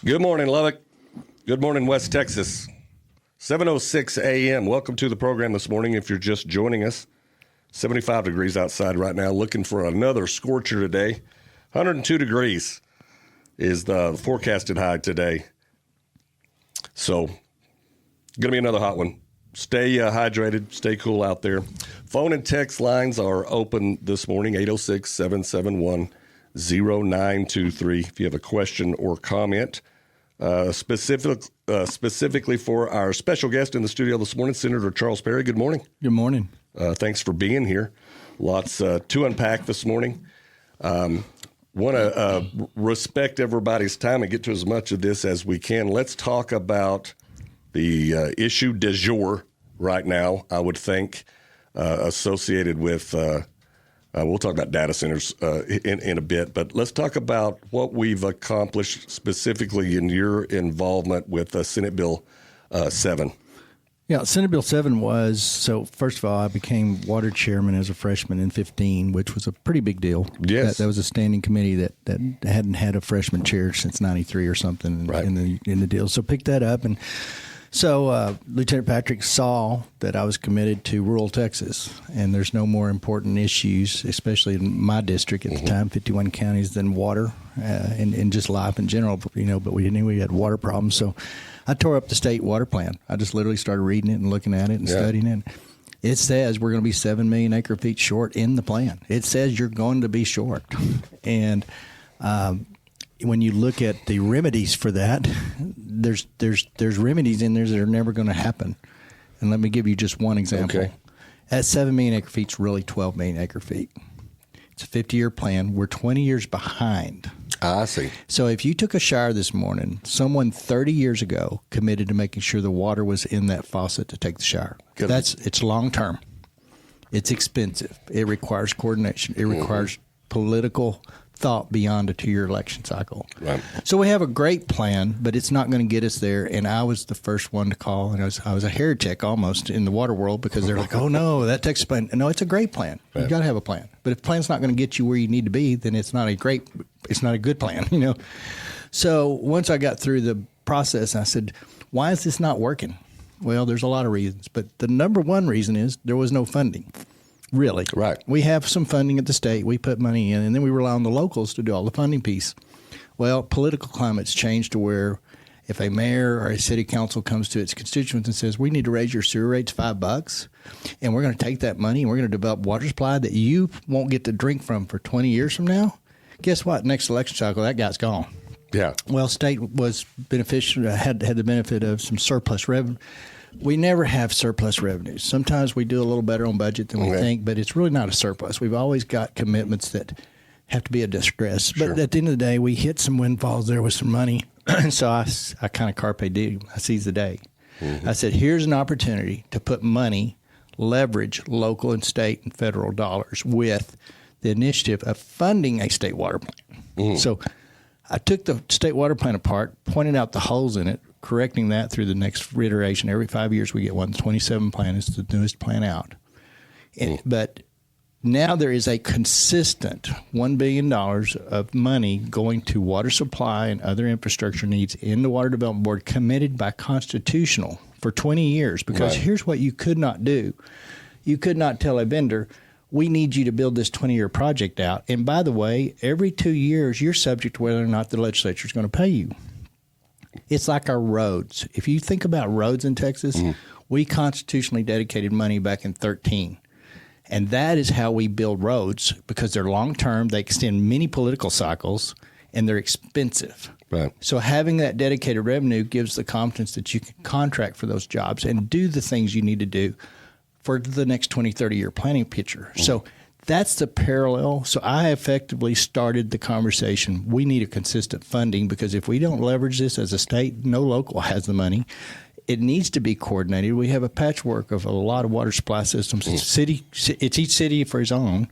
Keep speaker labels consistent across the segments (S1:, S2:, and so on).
S1: Good morning, Lubbock. Good morning, West Texas. 7:06 a.m. Welcome to the program this morning. If you're just joining us, 75 degrees outside right now. Looking for another scorcher today. 102 degrees is the forecasted high today. So, going to be another hot one. Stay hydrated. Stay cool out there. Phone and text lines are open this morning, 806-771-0923. If you have a question or comment, specifically for our special guest in the studio this morning, Senator Charles Perry. Good morning.
S2: Good morning.
S1: Thanks for being here. Lots to unpack this morning. Want to respect everybody's time and get to as much of this as we can. Let's talk about the issue du jour right now, I would think, associated with we'll talk about data centers in a bit, but let's talk about what we've accomplished specifically in your involvement with Senate Bill 7.
S2: Yeah, Senate Bill 7 was, so first of all, I became water chairman as a freshman in 15, which was a pretty big deal.
S1: Yes.
S2: That was a standing committee that hadn't had a freshman chair since 93 or something
S1: right.
S2: in the deal. So picked that up, and so Lieutenant Patrick saw that I was committed to rural Texas, and there's no more important issues, especially in my district at the time, 51 counties, than water and just life in general. But we knew we had water problems, so I tore up the state water plan. I just literally started reading it and looking at it and studying it. It says we're going to be 7 million acre feet short in the plan. It says you're going to be short, and when you look at the remedies for that, there's remedies in there that are never going to happen. And let me give you just one example.
S1: Okay.
S2: At 7 million acre feet, it's really 12 million acre feet. It's a 50-year plan. We're 20 years behind.
S1: I see.
S2: So if you took a shower this morning, someone 30 years ago committed to making sure the water was in that faucet to take the shower. It's long term. It's expensive. It requires coordination. It requires political thought beyond a 2-year election cycle.
S1: Right.
S2: So we have a great plan, but it's not going to get us there. And I was the first one to call, and I was a heretic almost in the water world because they're like, oh, no, that Texas plan. No, it's a great plan.
S1: Right.
S2: You've got to have a plan. But if the plan's not going to get you where you need to be, then it's not a good plan, So once I got through the process, I said, why is this not working? Well, there's a lot of reasons, but the number one reason is there was no funding. Really.
S1: Right.
S2: We have some funding at the state. We put money in, and then we rely on the locals to do all the funding piece. Well, political climate's changed to where if a mayor or a city council comes to its constituents and says, we need to raise your sewer rates $5, and we're going to take that money and we're going to develop water supply that you won't get to drink from for 20 years from now, guess what? Next election cycle, that guy's gone.
S1: Yeah.
S2: Well, state was beneficial, had the benefit of some surplus revenue. We never have surplus revenues. Sometimes we do a little better on budget than we think, but it's really not a surplus. We've always got commitments that have to be a distress.
S1: Sure.
S2: But at the end of the day, we hit some windfalls there with some money. So I kind of carpe diem. I seize the day. I said, here's an opportunity to put money, leverage local and state and federal dollars with the initiative of funding a state water plan. So I took the state water plan apart, pointed out the holes in it, correcting that through the next reiteration. Every 5 years we get one. The 27 plan is the newest plan out. But now there is a consistent $1 billion of money going to water supply and other infrastructure needs in the Water Development Board committed by constitutional for 20 years. Because here's what you could not do. You could not tell a vendor, we need you to build this 20-year project out. And by the way, every 2 years you're subject to whether or not the legislature is going to pay you. It's like our roads. If you think about roads in Texas, we constitutionally dedicated money back in 2013. And that is how we build roads because they're long-term, they extend many political cycles, and they're expensive.
S1: Right.
S2: So having that dedicated revenue gives the confidence that you can contract for those jobs and do the things you need to do for the next 20, 30-year planning picture. So that's the parallel. So I effectively started the conversation. We need a consistent funding because if we don't leverage this as a state, no local has the money. It needs to be coordinated. We have a patchwork of a lot of water supply systems. It's each city for its own.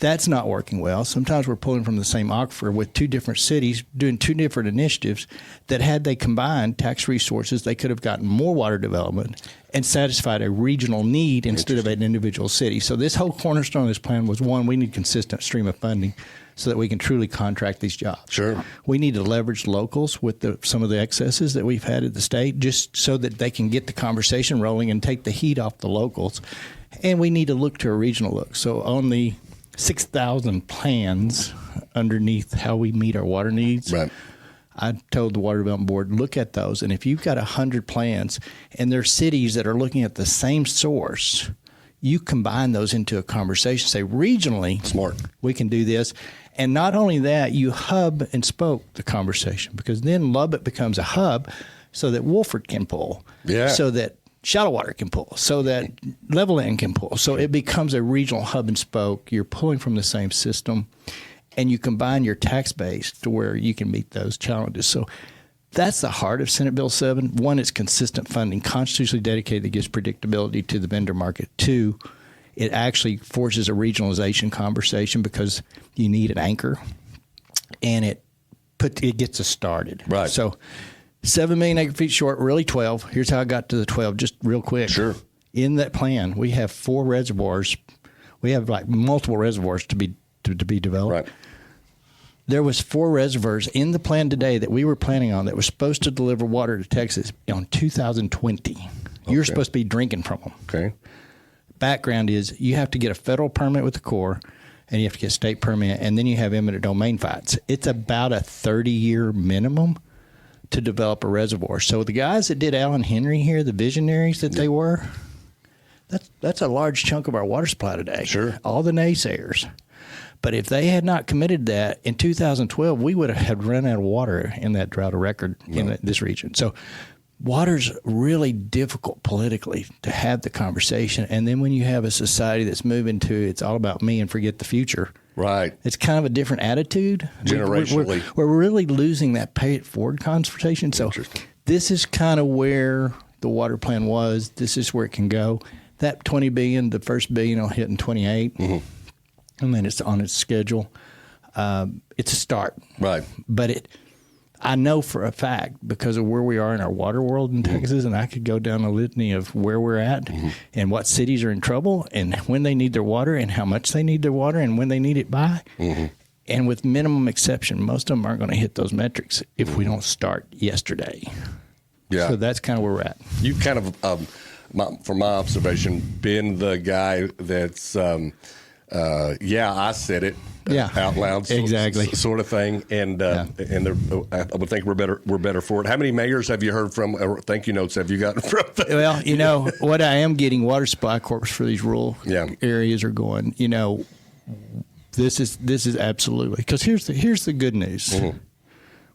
S2: That's not working well. Sometimes we're pulling from the same aquifer with two different cities doing two different initiatives that had they combined tax resources, they could have gotten more water development and satisfied a regional need instead of an individual city. So this whole cornerstone of this plan was, one, we need consistent stream of funding so that we can truly contract these jobs.
S1: Sure.
S2: We need to leverage locals with some of the excesses that we've had at the state just so that they can get the conversation rolling and take the heat off the locals. And we need to look to a regional look. So on the 6,000 plans underneath how we meet our water needs.
S1: Right.
S2: I told the Water Development Board, look at those. And if you've got 100 plans and there are cities that are looking at the same source, you combine those into a conversation. Say, regionally,
S1: smart,
S2: we can do this. And not only that, you hub and spoke the conversation, because then Lubbock becomes a hub so that Wolford can pull.
S1: Yeah.
S2: So that shallow water can pull, so that level land can pull. So it becomes a regional hub and spoke. You're pulling from the same system, and you combine your tax base to where you can meet those challenges. So that's the heart of Senate Bill 7. One, it's consistent funding, constitutionally dedicated, that gives predictability to the vendor market. Two, it actually forces a regionalization conversation because you need an anchor, and it gets us started.
S1: Right.
S2: So 7 million acre feet short, really 12. Here's how I got to the 12, just real quick.
S1: Sure.
S2: In that plan, we have 4 reservoirs. We have like multiple reservoirs to be developed.
S1: Right.
S2: There was 4 reservoirs in the plan today that we were planning on that were supposed to deliver water to Texas on 2020. Okay. You're supposed to be drinking from them.
S1: Okay.
S2: Background is you have to get a federal permit with the Corps, and you have to get a state permit, and then you have eminent domain fights. It's about a 30-year minimum to develop a reservoir. So the guys that did Allen Henry here, the visionaries that they were, that's a large chunk of our water supply today.
S1: Sure.
S2: All the naysayers. But if they had not committed that, in 2012, we would have had run out of water in that drought of record in this region. So water's really difficult politically to have the conversation. And then when you have a society that's moving to it's all about me and forget the future,
S1: right,
S2: it's kind of a different attitude.
S1: Generationally.
S2: We're really losing that pay it forward conversation. So this is kind of where the water plan was. This is where it can go. That $20 billion, the first $1 billion will hit in 28. Mm-hmm. And then it's on its schedule. It's a start.
S1: Right.
S2: But I know for a fact, because of where we are in our water world in Texas, and I could go down a litany of where we're at and what cities are in trouble and when they need their water and how much they need their water and when they need it by. Mm-hmm. And with minimum exception, most of them aren't going to hit those metrics if we don't start yesterday.
S1: Yeah.
S2: So that's kind of where we're at.
S1: You've kind of, from my observation, been the guy that's, I said it. Out loud,
S2: exactly,
S1: sort of thing, and I would think we're better for it. How many mayors have you heard from, or thank you notes have you gotten from?
S2: Well, what I am getting, water supply corps for these rural areas are going. This is absolutely, because here's the good news. Mm-hmm.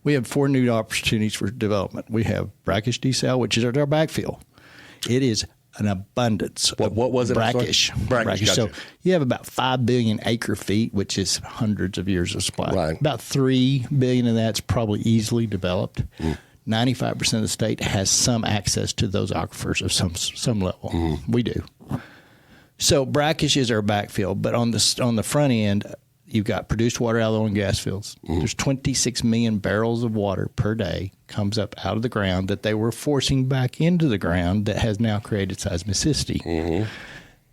S2: We have 4 new opportunities for development. We have brackish desal, which is our backfill. It is an abundance.
S1: What was it?
S2: Brackish.
S1: Gotcha.
S2: So you have about 5 billion acre feet, which is hundreds of years of supply.
S1: Right.
S2: About 3 billion of that's probably easily developed. 95% of the state has some access to those aquifers of some level. We do. So brackish is our backfill, but on the front end, you've got produced water out of oil and gas fields. There's 26 million barrels of water per day comes up out of the ground that they were forcing back into the ground that has now created seismicity.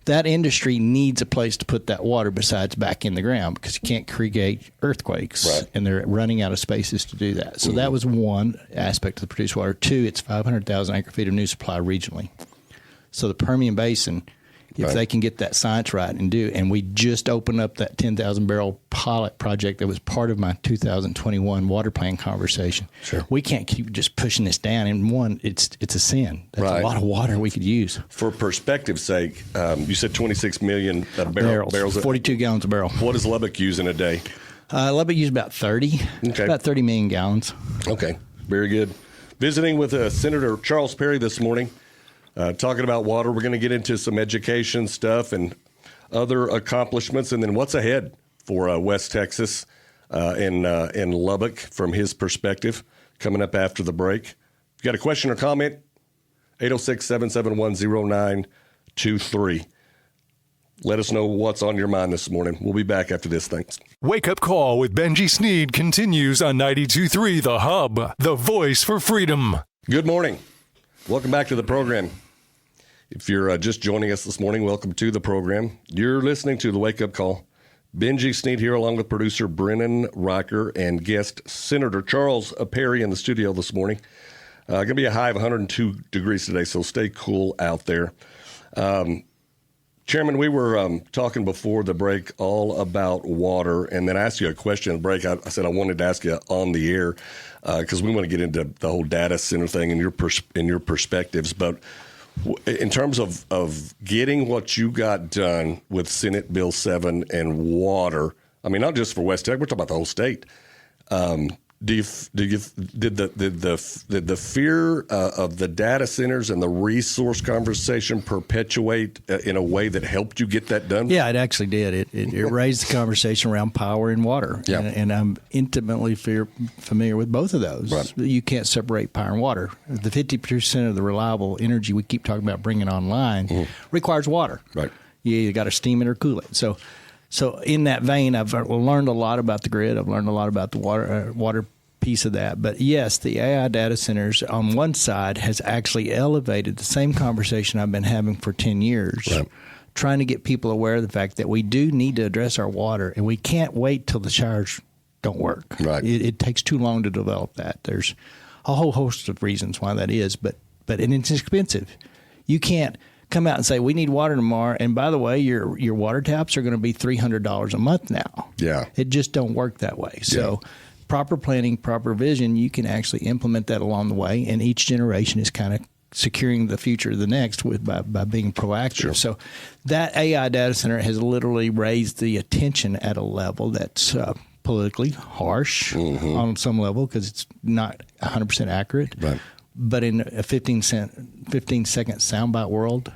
S2: That industry needs a place to put that water besides back in the ground because you can't create earthquakes, and they're running out of spaces to do that. So that was one aspect of the produced water. 2, it's 500,000 acre feet of new supply regionally. So the Permian Basin, if they can get that science right and we just opened up that 10,000 barrel pilot project that was part of my 2021 water plan conversation.
S1: Sure.
S2: We can't keep just pushing this down. And one, it's a sin. That's a lot of water we could use.
S1: For perspective's sake, you said 26 million barrels.
S2: 42 gallons a barrel.
S1: What does Lubbock use in a day?
S2: Lubbock uses about 30.
S1: Okay.
S2: About 30 million gallons.
S1: Okay. Very good. Visiting with Senator Charles Perry this morning. Talking about water, we're going to get into some education stuff and other accomplishments, and then what's ahead for West Texas and Lubbock from his perspective coming up after the break. If you got a question or comment, 806-771-0923. Let us know what's on your mind this morning. We'll be back after this. Thanks.
S3: Wake Up Call with Benji Snead continues on 92.3 The Hub, the voice for freedom.
S1: Good morning. Welcome back to the program. If you're just joining us this morning, welcome to the program. You're listening to the Wake Up Call. Benji Snead here along with producer Brennan Riker and guest Senator Charles Perry in the studio this morning. Going to be a high of 102 degrees today, so stay cool out there. Chairman, we were talking before the break all about water, and then I asked you a question at the break. I said I wanted to ask you on the air because we want to get into the whole data center thing and your perspectives. But in terms of getting what you got done with Senate Bill 7 and water, I mean, not just for West Texas, we're talking about the whole state. Did the fear of the data centers and the resource conversation perpetuate in a way that helped you get that done?
S2: Yeah, it actually did. It raised the conversation around power and water.
S1: Yeah.
S2: And I'm intimately familiar with both of those.
S1: Right.
S2: You can't separate power and water. The 50% of the reliable energy we keep talking about bringing online requires water.
S1: Right.
S2: You got to steam it or cool it. So in that vein, I've learned a lot about the grid. I've learned a lot about the water piece of that. But yes, the AI data centers on one side has actually elevated the same conversation I've been having for 10 years,
S1: right,
S2: trying to get people aware of the fact that we do need to address our water, and we can't wait till the showers don't work.
S1: Right.
S2: It takes too long to develop that. There's a whole host of reasons why that is, but it's expensive. You can't come out and say, we need water tomorrow, and by the way, your water taps are going to be $300 a month now.
S1: Yeah.
S2: It just don't work that way. So proper planning, proper vision, you can actually implement that along the way, and each generation is kind of securing the future of the next by being proactive.
S1: Sure.
S2: So that AI data center has literally raised the attention at a level that's politically harsh on some level because it's not 100% accurate.
S1: Right.
S2: But in a 15-second soundbite world,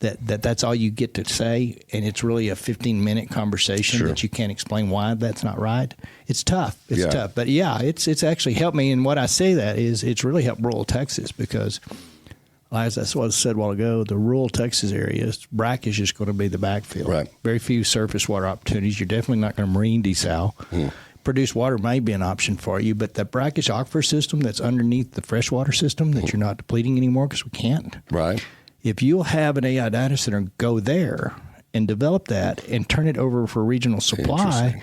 S2: that's all you get to say, and it's really a 15-minute conversation that you can't explain why that's not right. It's tough. It's tough. But, yeah, it's actually helped me. And what I say that is it's really helped rural Texas because, as I said a while ago, the rural Texas areas, brackish is going to be the backfill.
S1: Right.
S2: Very few surface water opportunities. You're definitely not going to marine desal. Produced water may be an option for you, but the brackish aquifer system that's underneath the freshwater system that you're not depleting anymore because we can't.
S1: Right.
S2: If you'll have an AI data center go there and develop that and turn it over for regional supply,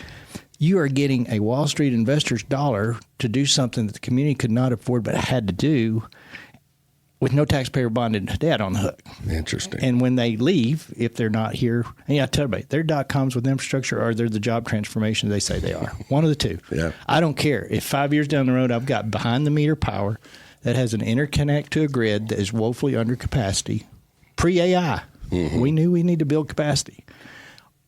S2: you are getting a Wall Street investor's dollar to do something that the community could not afford but had to do with no taxpayer bonded debt on the hook.
S1: Interesting.
S2: And when they leave, if they're not here, and I tell everybody, they're .coms with infrastructure or they're the job transformation they say they are. One of the two.
S1: Yeah.
S2: I don't care. If 5 years down the road I've got behind-the-meter power that has an interconnect to a grid that is woefully under capacity, pre-AI, we knew we need to build capacity,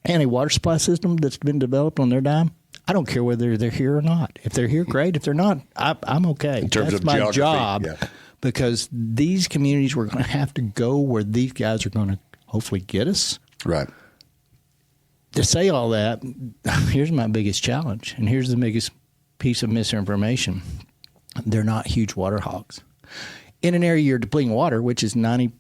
S2: and a water supply system that's been developed on their dime, I don't care whether they're here or not. If they're here, great. If they're not, I'm okay.
S1: In terms
S2: that's
S1: of
S2: my
S1: geography,
S2: job because these communities were going to have to go where these guys are going to hopefully get us.
S1: Right.
S2: To say all that, here's my biggest challenge, and here's the biggest piece of misinformation. They're not huge water hogs. In an area you're depleting water, which is 90+%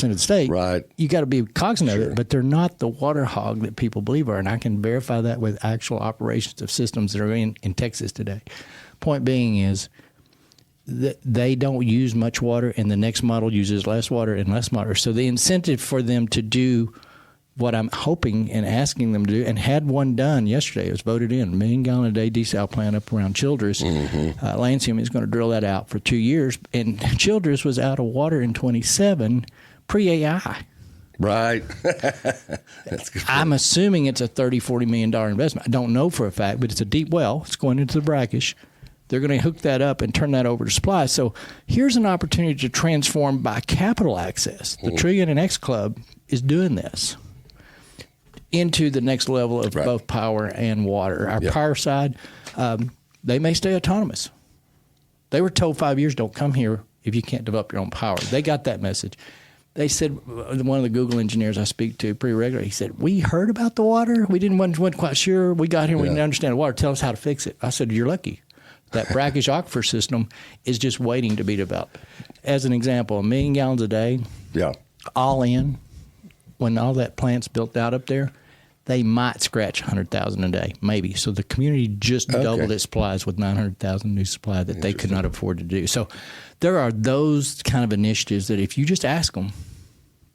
S2: of the state,
S1: right,
S2: you got to be cognizant of it, but they're not the water hog that people believe are, and I can verify that with actual operations of systems that are in Texas today. Point being is that they don't use much water, and the next model uses less water and less water. So the incentive for them to do what I'm hoping and asking them to do, and had one done yesterday, it was voted in, 1 million gallon a day desal plant up around Childress. Lancium is going to drill that out for 2 years, and Childress was out of water in 27 pre-AI.
S1: Right. That's good.
S2: I'm assuming it's a $30-40 million investment. I don't know for a fact, but it's a deep well. It's going into the brackish. They're going to hook that up and turn that over to supply. So here's an opportunity to transform by capital access. The Trillion and X Club is doing this into the next level of both power and water. Our power side, they may stay autonomous. They were told 5 years, don't come here if you can't develop your own power. They got that message. They said, one of the Google engineers I speak to pretty regularly, he said, we heard about the water. We wasn't quite sure. We got here, we didn't understand the water. Tell us how to fix it. I said, you're lucky. That brackish aquifer system is just waiting to be developed. As an example, 1 million gallons a day, all in, when all that plant's built out up there, they might scratch 100,000 a day, maybe. So the community just doubled its supplies with 900,000 new supply that they could not afford to do. So there are those kind of initiatives that if you just ask them,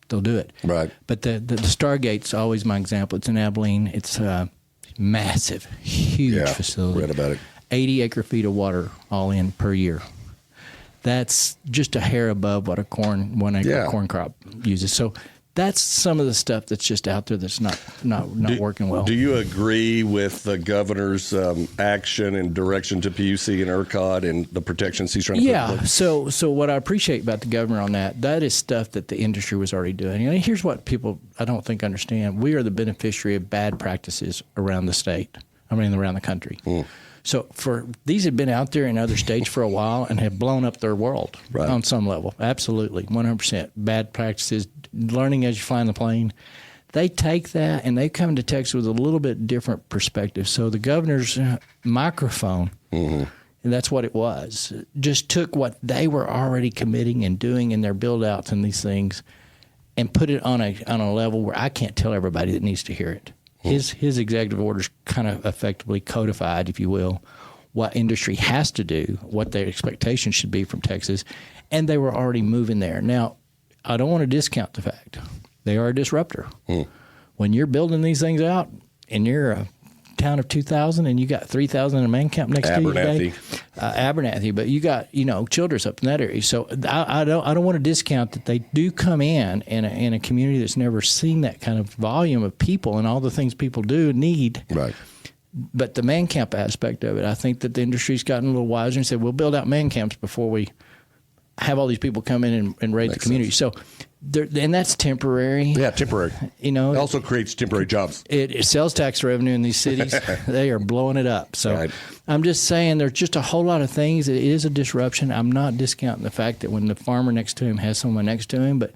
S2: they'll do it.
S1: Right.
S2: But the Stargate's always my example. It's in Abilene. It's a massive, huge facility.
S1: Read about it.
S2: 80 acre-feet of water all in per year. That's just a hair above what a 1 acre corn crop uses. So that's some of the stuff that's just out there that's not working well.
S1: Do you agree with the governor's action and direction to PUC and ERCOT and the protections he's trying to put in place?
S2: So what I appreciate about the governor on that is stuff that the industry was already doing. And here's what people I don't think understand. We are the beneficiary of bad practices around the state. Around the country. So these have been out there in other states for a while and have blown up their world on some level. Absolutely, 100%. Bad practices, learning as you fly in the plane. They take that and they come to Texas with a little bit different perspective. So the governor's microphone, and that's what it was, just took what they were already committing and doing in their build-outs and these things and put it on a level where I can't tell everybody that needs to hear it. His executive orders kind of effectively codified, if you will, what industry has to do, what their expectations should be from Texas, and they were already moving there. Now, I don't want to discount the fact they are a disruptor. When you're building these things out and you're a town of 2,000 and you got 3,000 in a man camp next to you today, Abernathy, but you got Childress up in that area. So I don't want to discount that they do come in a community that's never seen that kind of volume of people and all the things people do need.
S1: Right.
S2: But the man camp aspect of it, I think that the industry's gotten a little wiser and said we'll build out man camps before we have all these people come in and raid the community. Sense. So. And that's temporary.
S1: Yeah, temporary.
S2: It
S1: also creates temporary jobs.
S2: It sells tax revenue in these cities. They are blowing it up. So I'm just saying there's just a whole lot of things. It is a disruption. I'm not discounting the fact that when the farmer next to him has someone next to him, but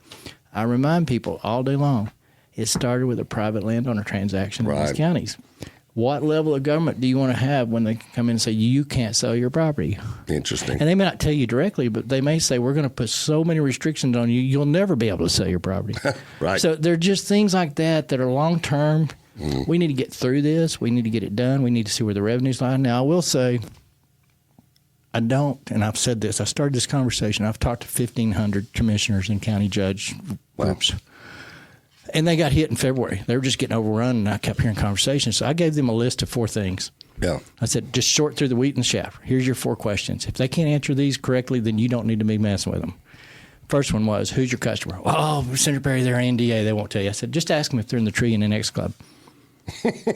S2: I remind people all day long, it started with a private landowner transaction in these counties. What level of government do you want to have when they come in and say, you can't sell your property?
S1: Interesting.
S2: And they may not tell you directly, but they may say, we're going to put so many restrictions on you, you'll never be able to sell your property.
S1: Right.
S2: So they're just things like that are long-term. We need to get through this. We need to get it done. We need to see where the revenues lie. Now, I will say, and I've said this, I started this conversation. I've talked to 1,500 commissioners and county judge groups. And they got hit in February. They were just getting overrun, and I kept hearing conversations. So I gave them a list of 4 things.
S1: Yeah. I
S2: said, just sort through the wheat and the chaff. Here's your 4 questions. If they can't answer these correctly, then you don't need to be messing with them. First one was, who's your customer? Oh, Senator Perry, they're NDA. They won't tell you. I said, just ask them if they're in the Tree and NX Club.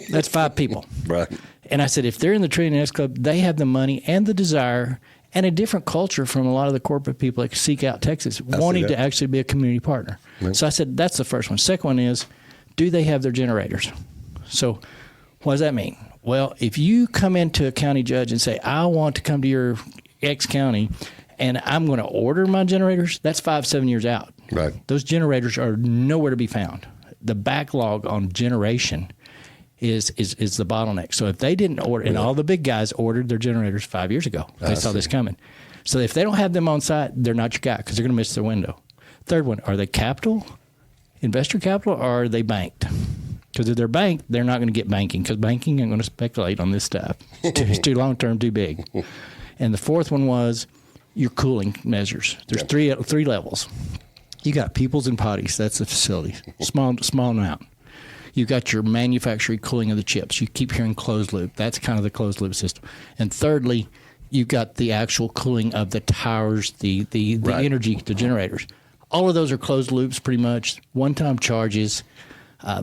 S2: That's 5 people.
S1: Right.
S2: And I said, if they're in the Tree and NX Club, they have the money and the desire and a different culture from a lot of the corporate people that seek out Texas, wanting to actually be a community partner. Right. So I said, that's the first one. Second one is, do they have their generators? So what does that mean? Well, if you come into a county judge and say, I want to come to your X county and I'm going to order my generators, that's 5-7 years out.
S1: Right.
S2: Those generators are nowhere to be found. The backlog on generation is the bottleneck. So if they didn't order, and all the big guys ordered their generators 5 years ago, they saw this coming. So if they don't have them on site, they're not your guy because they're going to miss their window. Third one, are they investor capital, or are they banked? Because if they're banked, they're not going to get banking because banking ain't going to speculate on this stuff. It's too long-term, too big. And the fourth one was your cooling measures. There's three levels. You got Peoples and Potties. That's the facility. Small amount. You got your manufacturing cooling of the chips. You keep hearing closed loop. That's kind of the closed loop system. And thirdly, you got the actual cooling of the towers, the energy, the generators. All of those are closed loops pretty much. One-time charges,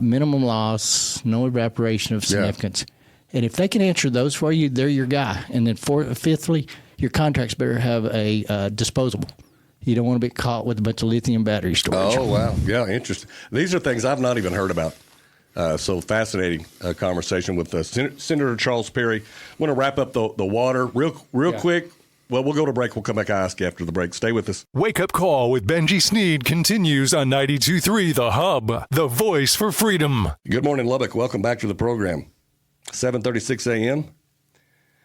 S2: minimum loss, no evaporation of significance. And if they can answer those for you, they're your guy. And then fifthly, your contracts better have a disposable. You don't want to be caught with a bunch of lithium battery storage.
S1: Oh, wow. Yeah, interesting. These are things I've not even heard about. So fascinating conversation with Senator Charles Perry. I want to wrap up the water real quick. Well, we'll go to break. We'll come back and ask you after the break. Stay with us.
S3: Wake Up Call with Benji Snead continues on 92.3 The Hub, the voice for freedom.
S1: Good morning, Lubbock. Welcome back to the program. 7:36 a.m.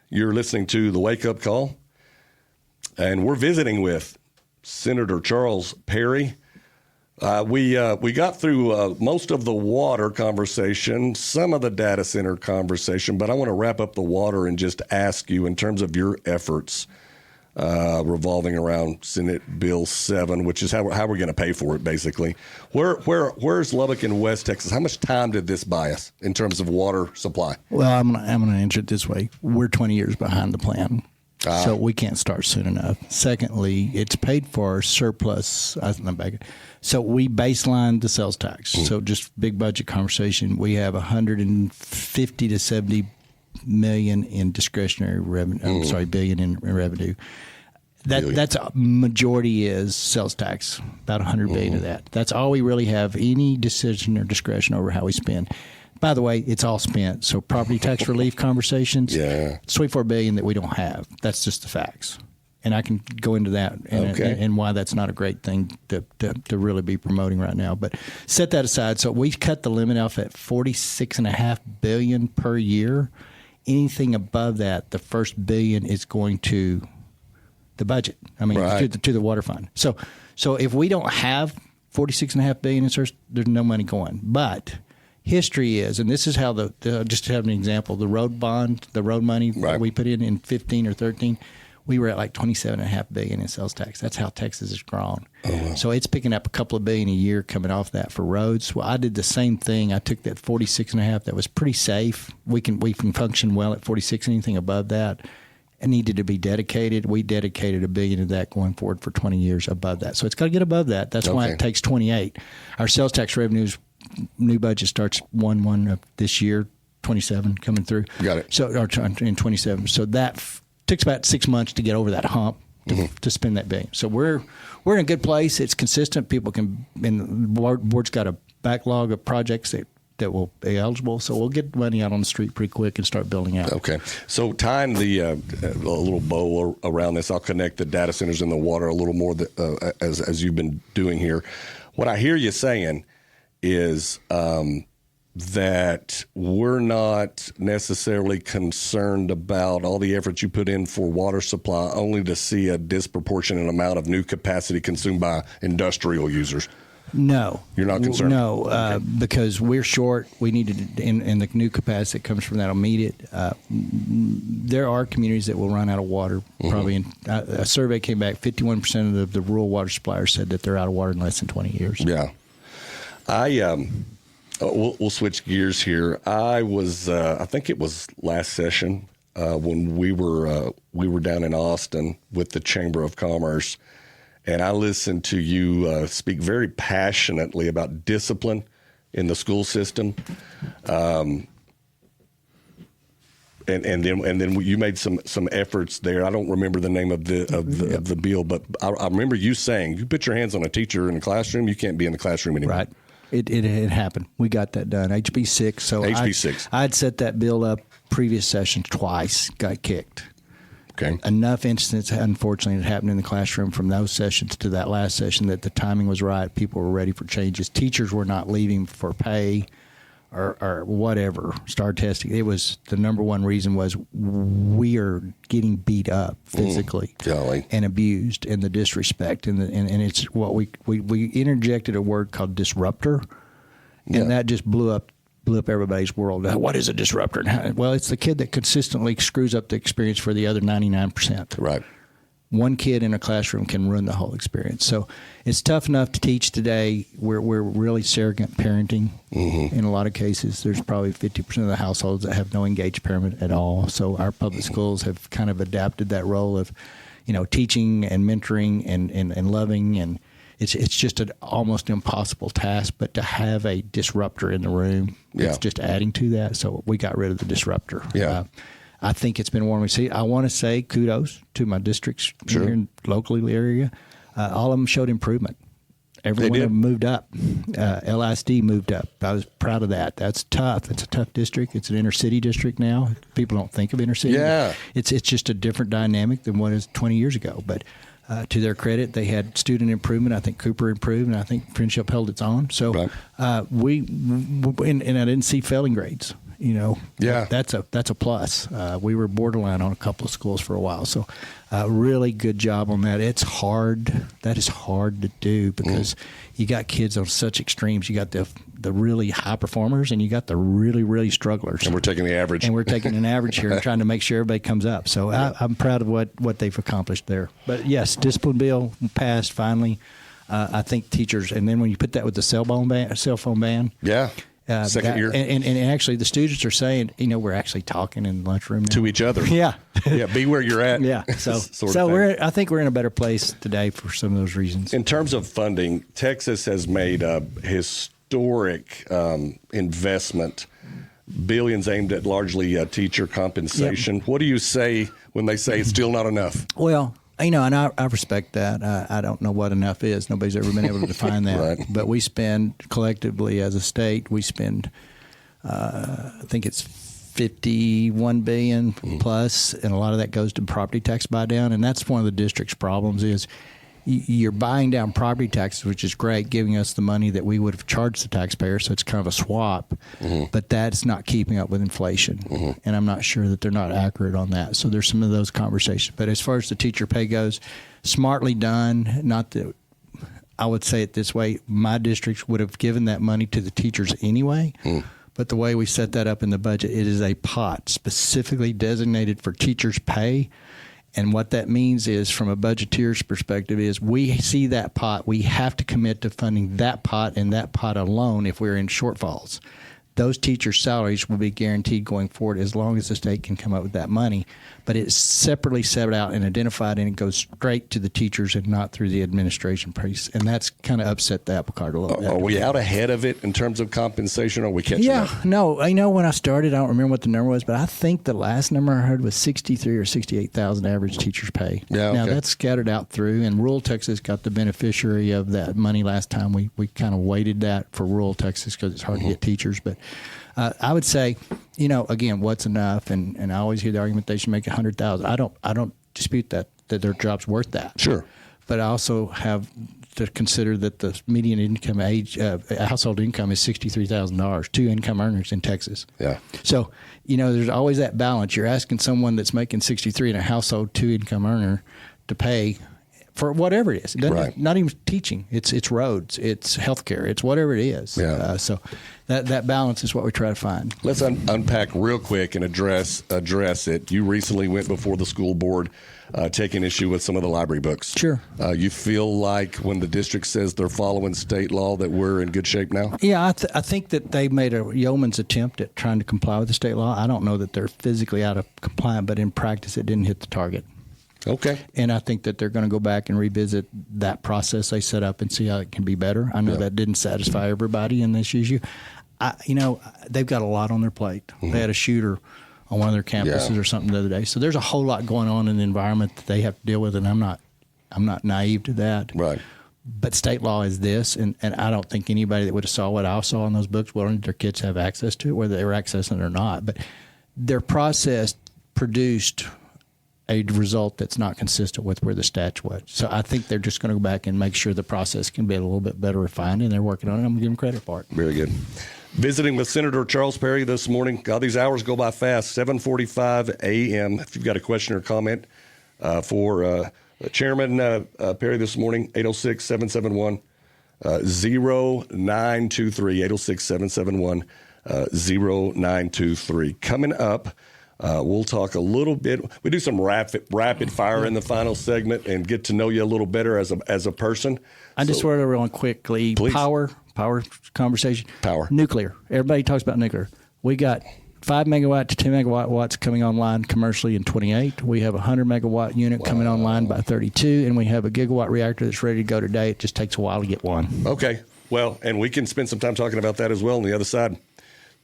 S1: You're listening to the Wake Up Call, and we're visiting with Senator Charles Perry, We got through most of the water conversation, some of the data center conversation, but I want to wrap up the water and just ask you, in terms of your efforts revolving around Senate Bill 7, which is how we're going to pay for it, basically. Where's Lubbock in West Texas? How much time did this buy us in terms of water supply?
S2: Well, I'm going to answer it this way. We're 20 years behind the plan. So we can't start soon enough. Secondly, it's paid for surplus. So we baseline the sales tax. So just big budget conversation. We have 150 to 70 million in discretionary revenue. Billion in revenue. That's a majority is sales tax. About 100 billion of that. That's all we really have any decision or discretion over how we spend. By the way, it's all spent. So property tax relief conversations, it's $24 billion that we don't have. That's just the facts. And I can go into that and why that's not a great thing to really be promoting right now. But set that aside. So we cut the limit off at $46.5 billion per year. Anything above that, the first billion is going to the budget. I mean, to the water fund. So if we don't have $46.5 billion in search, there's no money going. But history is, and this is how just to have an example, the road bond, the road money that we put in 15 or 13, we were at like $27.5 billion in sales tax. That's how Texas has grown. So it's picking up a couple of billion a year coming off that for roads. Well, I did the same thing. I took that 46.5 that was pretty safe. We can function well at 46. Anything above that, it needed to be dedicated. We dedicated $1 billion of that going forward for 20 years above that. So it's got to get above that. That's why it takes 28. Our sales tax revenues. New budget starts 1/1 of this year, 27 coming through.
S1: Got it.
S2: So in 27. So that takes about 6 months to get over that hump to spend that billion. So we're in a good place. It's consistent. People can, and the board's got a backlog of projects that will be eligible. So we'll get money out on the street pretty quick and start building out. Okay.
S1: So tying a little bow around this, I'll connect the data centers and the water a little more as you've been doing here. What I hear you saying is that we're not necessarily concerned about all the efforts you put in for water supply only to see a disproportionate amount of new capacity consumed by industrial users.
S2: No.
S1: You're not concerned?
S2: No, because we're short. We need to, and the new capacity that comes from that will meet it. There are communities that will run out of water. Probably, a survey came back, 51% of the rural water suppliers said that they're out of water in less than 20 years.
S1: Yeah. We'll switch gears here. I was, I think it was last session when we were down in Austin with the Chamber of Commerce, and I listened to you speak very passionately about discipline in the school system. And then you made some efforts there. I don't remember the name of the bill, but I remember you saying, you put your hands on a teacher in the classroom, you can't be in the classroom anymore.
S2: Right. It happened. We got that done. HB 6. So
S1: HB 6.
S2: I'd set that bill up previous session twice, got kicked.
S1: Okay.
S2: Enough incidents, unfortunately, had happened in the classroom from those sessions to that last session that the timing was right. People were ready for changes. Teachers were not leaving for pay or whatever, star testing. It was the number one reason was we are getting beat up physically and abused, and the disrespect, and it's what we interjected a word called disruptor, and that just blew up everybody's world. What is a disruptor? Well, it's the kid that consistently screws up the experience for the other 99%.
S1: Right.
S2: One kid in a classroom can ruin the whole experience. So it's tough enough to teach today. We're really surrogate parenting in a lot of cases. There's probably 50% of the households that have no engaged parent at all. So our public schools have kind of adapted that role of, teaching and mentoring and loving, and it's just an almost impossible task. But to have a disruptor in the room, it's just adding to that. So we got rid of the disruptor.
S1: Yeah.
S2: I think it's been warm to see. I want to say kudos to my districts here in locally area. All of them showed improvement. Every one of them moved up. LISD moved up. I was proud of that. That's tough. It's a tough district. It's an inner city district now. People don't think of inner city.
S1: Yeah.
S2: It's just a different dynamic than what it was 20 years ago. But to their credit, they had student improvement. I think Cooper improved, and I think Friendship held its own. So and I didn't see failing grades. that's a plus. We were borderline on a couple of schools for a while, so really good job on that. It's hard. That is hard to do because you got kids on such extremes. You got the really high performers and you got the really, really strugglers.
S1: And we're taking the average.
S2: And we're taking an average here and trying to make sure everybody comes up. So I'm proud of what they've accomplished there. But yes, discipline bill passed finally. I think teachers, and then when you put that with the cell phone ban.
S1: Yeah. Second year.
S2: And actually the students are saying, we're actually talking in the lunchroom now.
S1: To each other.
S2: Yeah.
S1: Yeah, be where you're at.
S2: Yeah. So I think we're in a better place today for some of those reasons.
S1: In terms of funding, Texas has made a historic investment, billions aimed at largely teacher compensation. Yep. What do you say when they say it's still not enough?
S2: Well, and I respect that. I don't know what enough is. Nobody's ever been able to define that.
S1: Right.
S2: But we spend collectively as a state, I think it's $51 billion plus, and a lot of that goes to property tax buy down. And that's one of the district's problems is you're buying down property taxes, which is great, giving us the money that we would have charged the taxpayer. So it's kind of a swap, but that's not keeping up with inflation. And I'm not sure that they're not accurate on that. So there's some of those conversations. But as far as the teacher pay goes, smartly done. Not that I would say it this way. My districts would have given that money to the teachers anyway. But the way we set that up in the budget, it is a pot specifically designated for teachers' pay. And what that means is, from a budgeteer's perspective, is we see that pot. We have to commit to funding that pot and that pot alone if we're in shortfalls. Those teachers' salaries will be guaranteed going forward as long as the state can come up with that money. But it's separately set out and identified, and it goes straight to the teachers and not through the administration piece. And that's kind of upset the apple cart a little bit.
S1: Are we out ahead of it in terms of compensation, or are we catching up?
S2: No. I know when I started, I don't remember what the number was, but I think the last number I heard was 63 or 68,000 average teachers pay.
S1: Yeah,
S2: Now, that's scattered out through, and rural Texas got the beneficiary of that money last time. We kind of weighted that for rural Texas because it's hard to get teachers. But I would say, again, what's enough? And I always hear the argument they should make 100,000. I don't dispute that their job's worth that.
S1: Sure.
S2: But I also have to consider that the median income household income is $63,000, 2 income earners in Texas.
S1: Yeah.
S2: So, there's always that balance. You're asking someone that's making 63 in a household 2 income earner to pay for whatever it is.
S1: Right.
S2: Not even teaching. It's roads. It's healthcare. It's whatever it is.
S1: Yeah.
S2: So that balance is what we try to find.
S1: Let's unpack real quick and address it. You recently went before the school board taking issue with some of the library books.
S2: Sure.
S1: You feel like when the district says they're following state law that we're in good shape now?
S2: Yeah, I think that they made a yeoman's attempt at trying to comply with the state law. I don't know that they're physically out of compliance, but in practice it didn't hit the target.
S1: Okay.
S2: And I think that they're going to go back and revisit that process they set up and see how it can be better. I know that didn't satisfy everybody in this issue. They've got a lot on their plate. They had a shooter on one of their campuses or something the other day. So there's a whole lot going on in the environment that they have to deal with, and I'm not naive to that.
S1: Right.
S2: But state law is this, and I don't think anybody that would have saw what I saw in those books wanted their kids to have access to it, whether they were accessing it or not. But their process produced a result that's not consistent with where the statute was. So I think they're just going to go back and make sure the process can be a little bit better refined, and they're working on it. I'm going to give them credit for it.
S1: Very good. Visiting with Senator Charles Perry this morning. God, these hours go by fast. 7:45 a.m. If you've got a question or comment for Chairman Perry this morning, 806-771-0923, 806-771-0923. Coming up, we'll talk a little bit. We do some rapid fire in the final segment and get to know you a little better as a person.
S2: I just want to real quickly.
S1: Please.
S2: Power conversation.
S1: Power.
S2: Nuclear. Everybody talks about nuclear. We got 5 megawatt to 10 megawatt watts coming online commercially in 28. We have a 100 megawatt unit coming online by 32, and we have a gigawatt reactor that's ready to go today. It just takes a while to get one.
S1: Okay. Well, and we can spend some time talking about that as well on the other side.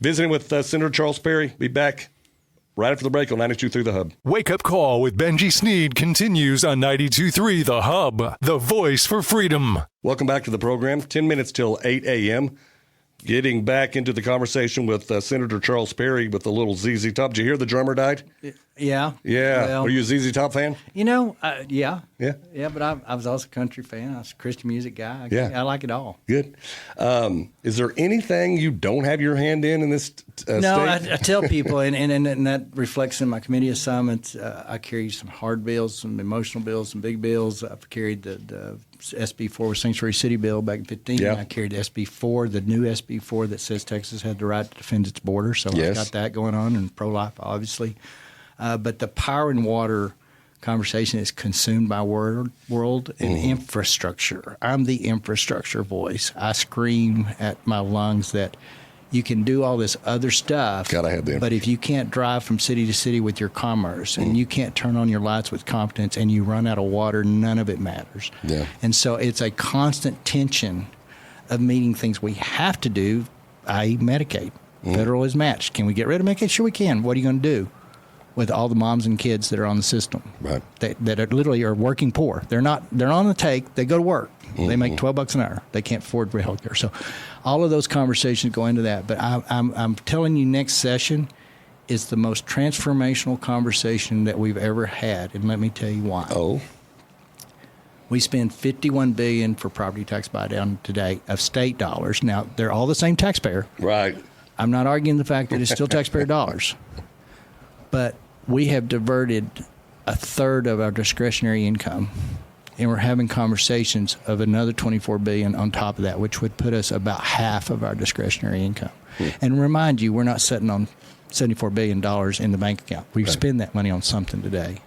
S1: Visiting with Senator Charles Perry. Be back right after the break on 92.3 The Hub.
S3: Wake Up Call with Benji Snead continues on 92.3 The Hub, the voice for freedom.
S1: Welcome back to the program. 10 minutes till 8 a.m. Getting back into the conversation with Senator Charles Perry with the little ZZ Top. Did you hear the drummer died?
S2: Yeah.
S1: Yeah.
S2: Well,
S1: Are you a ZZ Top fan?
S2: Yeah.
S1: Yeah.
S2: Yeah, but I was also a country fan. I was a Christian music guy.
S1: Yeah.
S2: I like it all.
S1: Good. Is there anything you don't have your hand in this
S2: No,
S1: state?
S2: I tell people, and that reflects in my committee assignments. I carry some hard bills, some emotional bills, some big bills. I've carried the SB4 with Sanctuary City bill back in 15.
S1: Yeah.
S2: I carried the SB4, the new SB4 that says Texas had the right to defend its border. So
S1: Yes.
S2: I've got that going on, and pro-life, obviously. But the power and water conversation is consumed by world and infrastructure. I'm the infrastructure voice. I scream at my lungs that you can do all this other stuff,
S1: Gotta have the
S2: but if you can't drive from city to city with your commerce and you can't turn on your lights with competence and you run out of water, none of it matters.
S1: Yeah.
S2: And so it's a constant tension of meeting things we have to do, i.e. Medicaid. Federal is matched. Can we get rid of Medicaid? Sure we can. What are you going to do with all the moms and kids that are on the system?
S1: Right.
S2: That are literally are working poor. They're on the take. They go to work. They make $12 an hour. They can't afford for health care. So all of those conversations go into that. But I'm telling you, next session is the most transformational conversation that we've ever had. And let me tell you why.
S1: Oh.
S2: We spend $51 billion for property tax buy down today of state dollars. Now, they're all the same taxpayer.
S1: Right.
S2: I'm not arguing the fact that it's still taxpayer dollars. But we have diverted a third of our discretionary income, and we're having conversations of another $24 billion on top of that, which would put us about half of our discretionary income. And remind you, we're not sitting on $74 billion in the bank account. We spend that money on something today.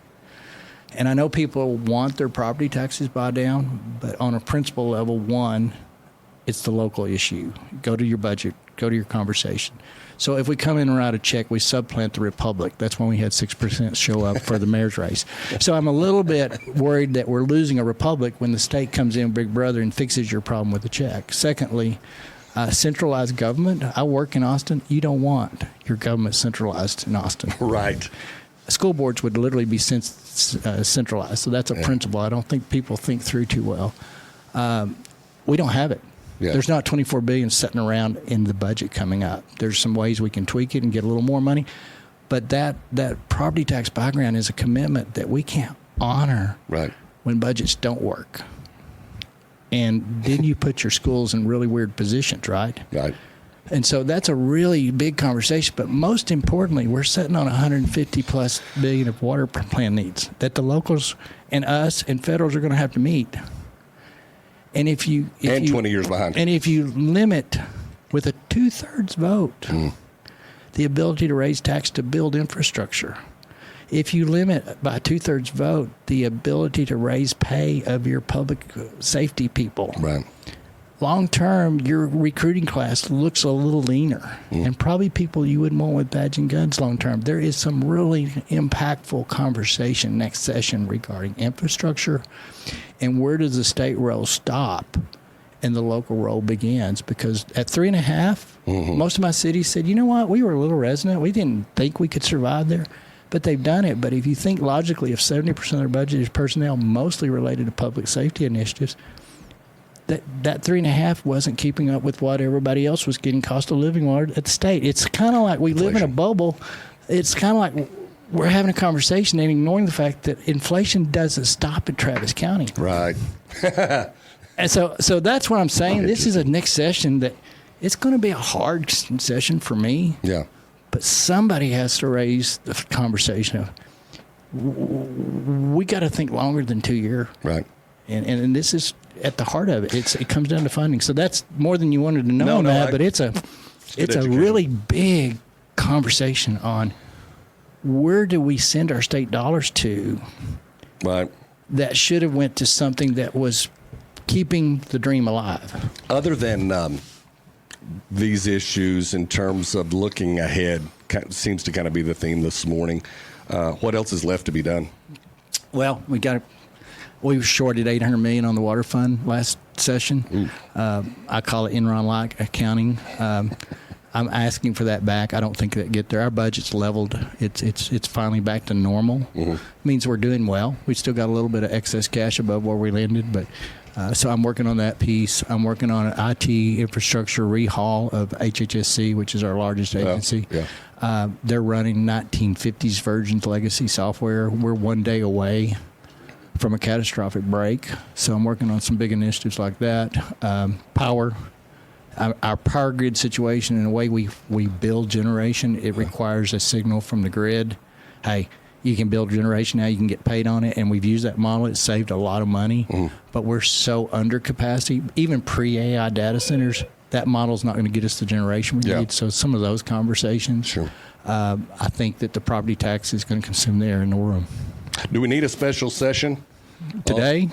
S2: And I know people want their property taxes buy down, but on a principle level, one, it's the local issue. Go to your budget. Go to your conversation. So if we come in and write a check, we supplant the Republic. That's when we had 6% show up for the mayor's race. So I'm a little bit worried that we're losing a Republic when the state comes in, Big Brother, and fixes your problem with a check. Secondly, centralized government. I work in Austin. You don't want your government centralized in Austin.
S1: Right.
S2: School boards would literally be centralized. So that's a principle I don't think people think through too well. We don't have it.
S1: Yeah.
S2: There's not $24 billion sitting around in the budget coming up. There's some ways we can tweak it and get a little more money. But that property tax background is a commitment that we can't honor when budgets don't work. And then you put your schools in really weird positions, right?
S1: Right.
S2: And so that's a really big conversation. But most importantly, we're sitting on $150+ billion of water plan needs that the locals and us and federals are going to have to meet. And if you
S1: 20 years behind.
S2: And if you limit with a 2/3 vote the ability to raise tax to build infrastructure, if you limit by a 2/3 vote the ability to raise pay of your public safety people,
S1: Right.
S2: long term, your recruiting class looks a little leaner, and probably people you wouldn't want with badge and guns long term. There is some really impactful conversation next session regarding infrastructure and where does the state role stop and the local role begins. Because at 3.5, most of my cities said, you know what, we were a little resonant. We didn't think we could survive there. But they've done it. But if you think logically, if 70% of their budget is personnel mostly related to public safety initiatives, that 3.5 wasn't keeping up with what everybody else was getting cost of living at the state. It's kind of like we live in a bubble. It's kind of like we're having a conversation and ignoring the fact that inflation doesn't stop in Travis County.
S1: Right.
S2: And so that's what I'm saying. This is a next session that it's going to be a hard session for me.
S1: Yeah.
S2: But somebody has to raise the conversation of we got to think longer than 2 years.
S1: Right.
S2: And this is at the heart of it. It comes down to funding. So that's more than you wanted to know on that. But it's a really big conversation on where do we send our state dollars to.
S1: Right.
S2: That should have went to something that was keeping the dream alive.
S1: Other than these issues, in terms of looking ahead, seems to kind of be the theme this morning. What else is left to be done?
S2: Well, we were shorted $800 million on the water fund last session. I call it Enron-like accounting. I'm asking for that back. I don't think that get there. Our budget's leveled. It's finally back to normal. Means we're doing well. We still got a little bit of excess cash above where we landed, but So I'm working on that piece. I'm working on an IT infrastructure rehaul of HHSC, which is our largest agency. They're running 1950s versions legacy software. We're one day away from a catastrophic break. So I'm working on some big initiatives like that. Power. Our power grid situation and the way we build generation, it requires a signal from the grid. Hey, you can build generation now, you can get paid on it, and we've used that model. It's saved a lot of money, but we're so under capacity. Even pre-AI data centers, that model's not going to get us the generation we need. So some of those conversations, I think that the property tax is going to consume the air in the room.
S1: Do we need a special session?
S2: Today?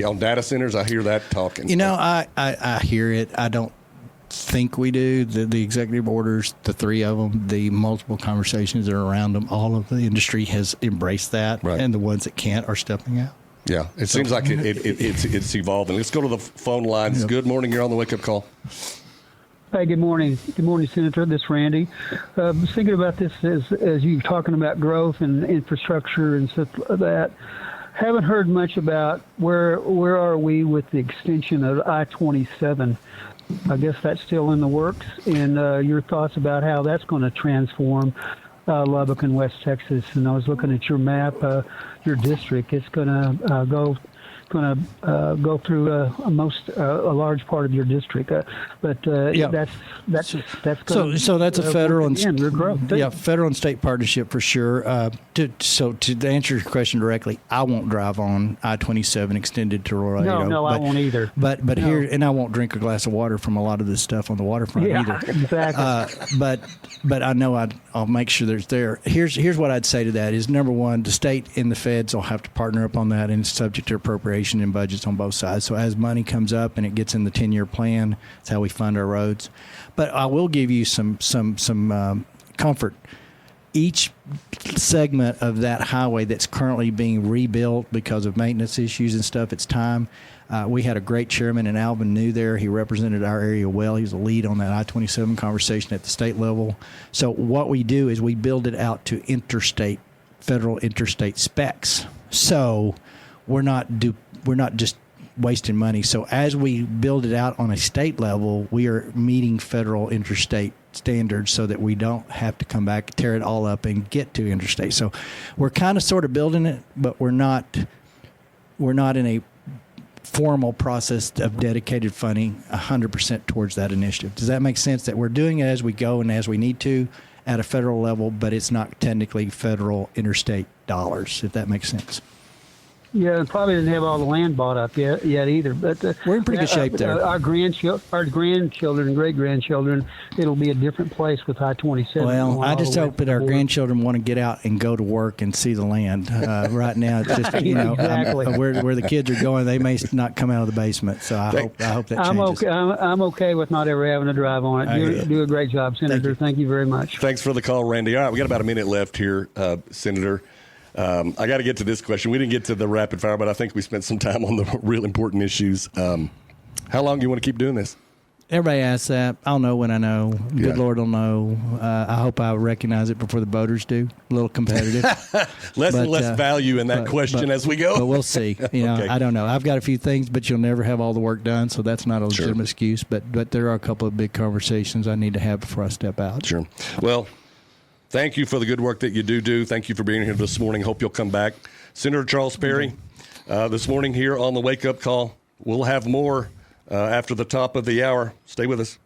S1: On data centers, I hear that talking.
S2: You know, I hear it. I don't think we do. The executive orders, the three of them, the multiple conversations that are around them, all of the industry has embraced that, and the ones that can't are stepping out.
S1: Yeah, it seems like it's evolving. Let's go to the phone lines.
S2: Yep.
S1: Good morning. You're on the wake-up call.
S4: Hey, good morning. Good morning, Senator. This is Randy. I was thinking about this as you were talking about growth and infrastructure and stuff like that. Haven't heard much about where are we with the extension of I-27. I guess that's still in the works, and your thoughts about how that's going to transform Lubbock and West Texas. And I was looking at your map, your district. It's going to go through a large part of your district. That's going
S2: so that's a federal and
S4: growth.
S2: Federal and state partnership for sure. To answer your question directly, I won't drive on I-27 extended to Laredo.
S4: No, I won't either.
S2: But here, and I won't drink a glass of water from a lot of this stuff on the waterfront either.
S4: Exactly.
S2: But I know I'll make sure there's there. Here's what I'd say to that is, number one, the state and the feds will have to partner up on that, and it's subject to appropriation and budgets on both sides. So as money comes up and it gets in the 10-year plan, that's how we fund our roads. But I will give you some comfort. Each segment of that highway that's currently being rebuilt because of maintenance issues and stuff, it's time. We had a great chairman in Alvin New there. He represented our area well. He was a lead on that I-27 conversation at the state level. So what we do is we build it out to federal interstate specs. So we're not just wasting money. So as we build it out on a state level, we are meeting federal interstate standards so that we don't have to come back, tear it all up, and get to interstate. So we're kind of sort of building it, but we're not in a formal process of dedicated funding 100% towards that initiative. Does that make sense? That we're doing it as we go and as we need to at a federal level, but it's not technically federal interstate dollars, if that makes sense.
S4: Yeah, and probably didn't have all the land bought up yet either. But
S2: we're in pretty good shape there.
S4: Our grandchildren and great-grandchildren, it'll be a different place with I-27.
S2: Well, I just hope that our grandchildren want to get out and go to work and see the land. Right now, it's just
S4: exactly.
S2: Where the kids are going, they may not come out of the basement. So I hope that changes.
S4: I'm okay with not ever having to drive on it. You do a great job, Senator. Thank you very much.
S1: Thanks for the call, Randy. All right, we got about a minute left here, Senator. I got to get to this question. We didn't get to the rapid fire, but I think we spent some time on the real important issues. How long do you want to keep doing this?
S2: Everybody asks that. I'll know when I know. Good Lord will know. I hope I recognize it before the voters do. A little competitive.
S1: Less and less value in that question as we go.
S2: But we'll see.
S1: Okay.
S2: I don't know. I've got a few things, but you'll never have all the work done, so that's not a legitimate excuse. But there are a couple of big conversations I need to have before I step out.
S1: Sure. Well, thank you for the good work that you do. Thank you for being here this morning. Hope you'll come back. Senator Charles Perry, this morning here on the Wake Up Call. We'll have more after the top of the hour. Stay with us.